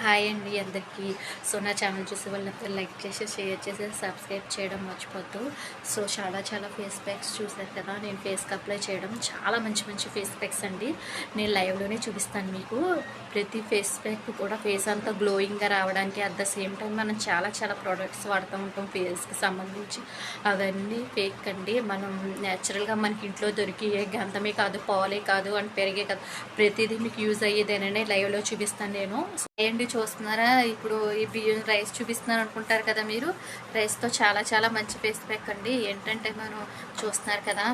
Hi అండి అందరికీ. So నా ఛానల్ చూసే వాళ్ళంతా లైక్ చేసి షేర్ చేసి సబ్స్క్రైబ్ చేయడం మర్చిపోద్దు. సో చాలా ఫేస్ ప్యాక్స్ చూసారు కదా, నేను ఫేస్కి అప్లై చేయడం చాలా మంచి ఫేస్ ప్యాక్స్ అండి. నేను లైవ్లోనే చూపిస్తాను మీకు. ప్రతి ఫేస్ ప్యాక్ కూడా ఫేస్ అంతా గ్లోయింగ్గా రావడానికి, అట్ ద సేమ్ టైం మనం చాలా ప్రోడక్ట్స్ వాడుతూ ఉంటాం ఫేస్కి సంబంధించి. అవన్నీ ఫేక్ అండి. మనం న్యాచురల్గా మనకి ఇంట్లో దొరికి గంధమే కాదు, పాలే కాదు అండ్ పెరిగే కాదు, ప్రతిదీ మీకు యూజ్ అయ్యేదేనని లైవ్లో చూపిస్తాను నేను. ఏంటి చూస్తున్నారా, ఇప్పుడు ఈ బియ్యం రైస్ చూపిస్తున్నాను అనుకుంటారు కదా మీరు. రైస్తో చాలా మంచి ఫేస్ ప్యాక్ అండి. ఏంటంటే మనం చూస్తున్నారు కదా,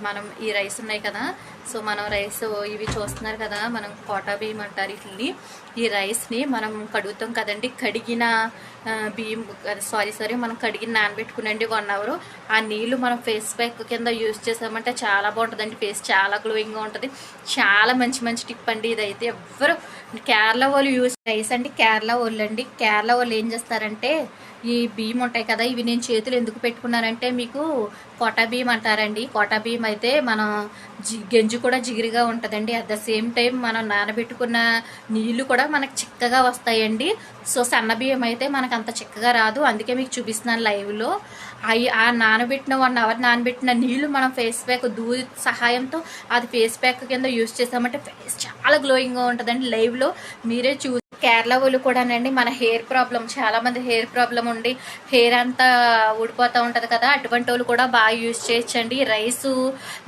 మనం ఈ రైస్ ఉన్నాయి కదా, సో మనం రైస్ ఇవి చూస్తున్నారు కదా, మనం కోటా బియ్యం అంటారు వీటిని. ఈ రైస్ని మనం కడుగుతాం కదండి, కడిగిన బియ్యం సారీ మనం కడిగిన నానబెట్టుకునండి 1 అవర్. ఆ నీళ్లు మనం ఫేస్ ప్యాక్ కింద యూజ్ చేసామంటే చాలా బాగుంటుందండి. ఫేస్ చాలా గ్లోయింగ్గా ఉంటుంది. చాలా మంచి టిప్ అండి ఇదైతే. ఎవ్వరు కేరళ వాళ్ళు యూజ్ రైస్ అండి, కేరళ వాళ్ళు అండి. కేరళ వాళ్ళు ఏం చేస్తారంటే, ఈ బియ్యం ఉంటాయి కదా, ఇవి నేను చేతులు ఎందుకు పెట్టుకున్నానంటే, మీకు కోటా బియ్యం అంటారండి. కోటా బియ్యం అయితే మనం గెంజు కూడా జిగిరిగా ఉంటుందండి. అట్ ద సేమ్ టైం మనం నానబెట్టుకున్న నీళ్లు కూడా మనకు చిక్కగా వస్తాయండి. సో సన్న బియ్యం అయితే మనకు అంత చిక్కగా రాదు. అందుకే మీకు చూపిస్తున్నాను లైవ్లో. ఆ నానబెట్టిన 1 అవర్ నానబెట్టిన నీళ్లు మనం ఫేస్ ప్యాక్ దూది సహాయంతో అది ఫేస్ ప్యాక్ కింద యూజ్ చేసామంటే ఫేస్ చాలా గ్లోయింగ్గా ఉంటుందండి. లైవ్లో మీరే కేరళ వాళ్ళు కూడానండి, మన హెయిర్ ప్రాబ్లం, చాలా మంది హెయిర్ ప్రాబ్లం ఉండి హెయిర్ అంతా ఊడిపోతూ ఉంటుంది కదా, అటువంటి వాళ్ళు కూడా బాగా యూజ్ చేయొచ్చండి. రైసు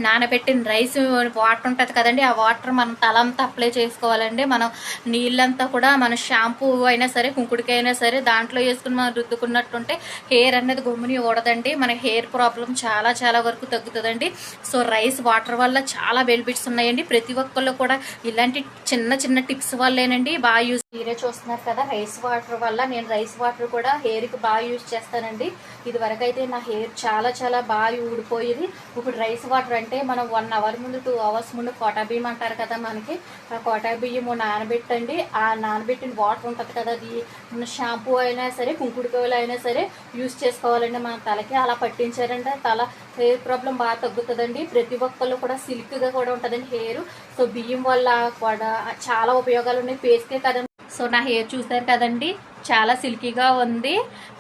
నానబెట్టిన రైస్ వాటర్ ఉంటుంది కదండి, ఆ వాటర్ మనం తలంతా అప్లై చేసుకోవాలండి. మనం నీళ్ళంతా కూడా మన షాంపూ అయినా సరే, కుంకుడికైనా సరే దాంట్లో వేసుకుని మనం రుద్దుకున్నట్టుంటే హెయిర్ అనేది గమ్ముని ఊడదండి. మన హెయిర్ ప్రాబ్లం చాలా వరకు తగ్గుతుందండి. సో రైస్ వాటర్ వల్ల చాలా బెనిఫిట్స్ ఉన్నాయండి. ప్రతి ఒక్కళ్ళు కూడా ఇలాంటి చిన్న టిప్స్ వల్లేనండి బాగా యూజ్. మీరే చూస్తున్నారు కదా, రైస్ వాటర్ వల్ల నేను రైస్ వాటర్ కూడా హెయిర్కి బాగా యూజ్ చేస్తానండి. ఇది వరకు అయితే నా హెయిర్ చాలా బాగా ఊడిపోయేది. ఇప్పుడు రైస్ వాటర్ అంటే మనం 1 అవర్ ముందు 2 అవర్స్ ముందు కోటా బియ్యం అంటారు కదా మనకి, ఆ కోటా బియ్యము నానబెట్టండి. ఆ నానబెట్టిన వాటర్ ఉంటుంది కదా, అది షాంపూ అయినా సరే, కుంకుడుకాయలు అయినా సరే యూజ్ చేసుకోవాలండి. మన తలకి అలా పట్టించారంటే తల హెయిర్ ప్రాబ్లం బాగా తగ్గుతుందండి. ప్రతి ఒక్కళ్ళు కూడా సిల్క్గా కూడా ఉంటుందండి హెయిర్. సో బియ్యం వల్ల కూడా చాలా ఉపయోగాలు ఉన్నాయి ఫేస్కే కదండి. సో నా హెయిర్ చూసారు కదండి, చాలా సిల్కీగా ఉంది.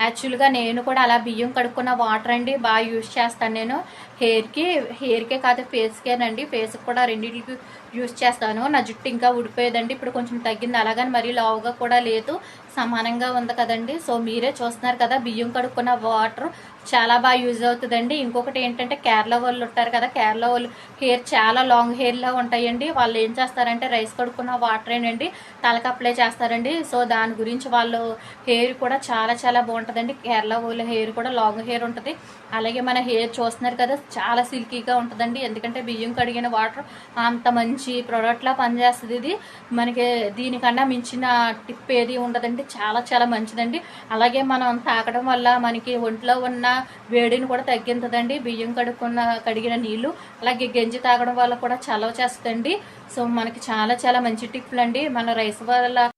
యాక్చువల్గా నేను కూడా అలా బియ్యం కడుక్కున్న వాటర్ అండి బాగా యూజ్ చేస్తాను నేను హెయిర్కే కాదు ఫేస్కేనండి. ఫేస్కి కూడా రెండింటికి యూజ్ చేస్తాను. నా జుట్టు ఇంకా ఊడిపోయేదండి, ఇప్పుడు కొంచెం తగ్గింది. అలాగని మరీ లావుగా కూడా లేదు, సమానంగా ఉంది కదండి. సో మీరే చూస్తున్నారు కదా, బియ్యం కడుక్కున్న వాటర్ చాలా బాగా యూజ్ అవుతుందండి. ఇంకొకటి ఏంటంటే, కేరళ వాళ్ళు ఉంటారు కదా, కేరళ వాళ్ళు హెయిర్ చాలా లాంగ్ హెయిర్లా ఉంటాయండి. వాళ్ళు ఏం చేస్తారంటే రైస్ కడుక్కున్న వాటరేనండి తలకు అప్లై చేస్తారండి. సో దాని గురించి వాళ్ళు హెయిర్ కూడా చాలా బాగుంటుందండి. కేరళ వాళ్ళ హెయిర్ కూడా లాంగ్ హెయిర్ ఉంటుంది. అలాగే మన హెయిర్ చూస్తున్నారు కదా, చాలా సిల్కీగా ఉంటుందండి. ఎందుకంటే బియ్యం కడిగిన వాటర్ అంత మంచి ప్రోడక్ట్లా పనిచేస్తుంది. ఇది మనకి దీనికన్నా మించిన టిప్ ఏది ఉండదండి. చాలా మంచిదండి. అలాగే మనం తాగడం వల్ల మనకి ఒంట్లో ఉన్న వేడిని కూడా తగ్గించదండి బియ్యం కడిగిన నీళ్ళు. అలాగే గంజి తాగడం వల్ల కూడా చలవ చేస్తుందండి. సో మనకి చాలా మంచి టిప్లు అండి. మన రైస్ వల్ల